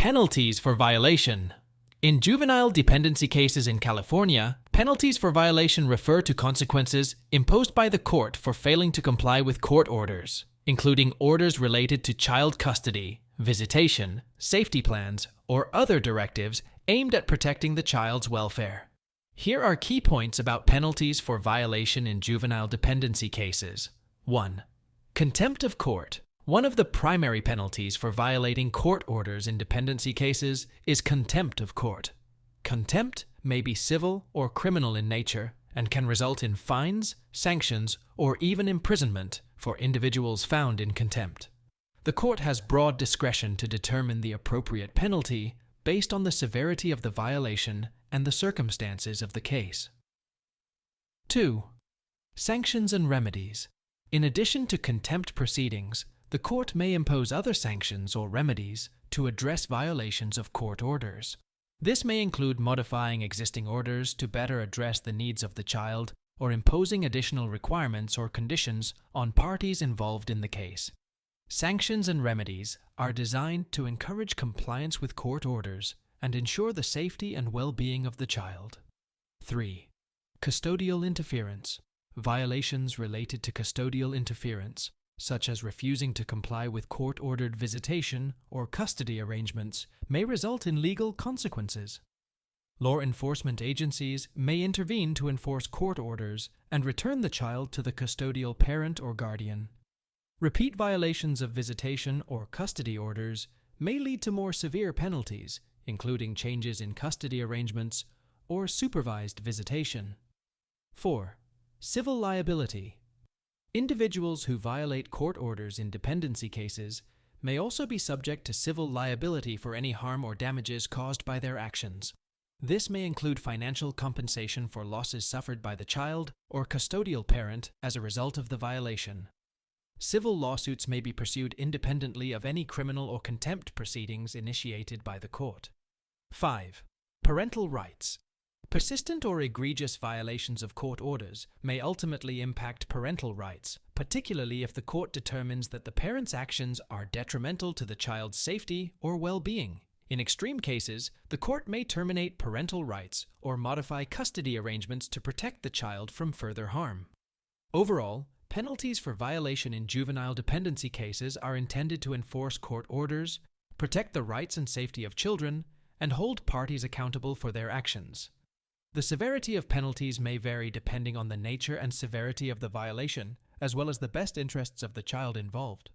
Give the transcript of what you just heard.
Penalties for violation. In juvenile dependency cases in California, penalties for violation refer to consequences imposed by the court for failing to comply with court orders, including orders related to child custody, visitation, safety plans, or other directives aimed at protecting the child's welfare. Here are key points about penalties for violation in juvenile dependency cases. 1. Contempt of court. One of the primary penalties for violating court orders in dependency cases is contempt of court. Contempt may be civil or criminal in nature and can result in fines, sanctions, or even imprisonment for individuals found in contempt. The court has broad discretion to determine the appropriate penalty based on the severity of the violation and the circumstances of the case. 2. Sanctions and remedies. In addition to contempt proceedings, the court may impose other sanctions or remedies to address violations of court orders. This may include modifying existing orders to better address the needs of the child or imposing additional requirements or conditions on parties involved in the case. Sanctions and remedies are designed to encourage compliance with court orders and ensure the safety and well-being of the child. 3. Custodial interference. Violations related to custodial interference, such as refusing to comply with court-ordered visitation or custody arrangements, may result in legal consequences. Law enforcement agencies may intervene to enforce court orders and return the child to the custodial parent or guardian. Repeat violations of visitation or custody orders may lead to more severe penalties, including changes in custody arrangements or supervised visitation. 4. Civil liability. Individuals who violate court orders in dependency cases may also be subject to civil liability for any harm or damages caused by their actions. This may include financial compensation for losses suffered by the child or custodial parent as a result of the violation. Civil lawsuits may be pursued independently of any criminal or contempt proceedings initiated by the court. 5. Parental rights. Persistent or egregious violations of court orders may ultimately impact parental rights, particularly if the court determines that the parent's actions are detrimental to the child's safety or well-being. In extreme cases, the court may terminate parental rights or modify custody arrangements to protect the child from further harm. Overall, penalties for violation in juvenile dependency cases are intended to enforce court orders, protect the rights and safety of children, and hold parties accountable for their actions. The severity of penalties may vary depending on the nature and severity of the violation, as well as the best interests of the child involved.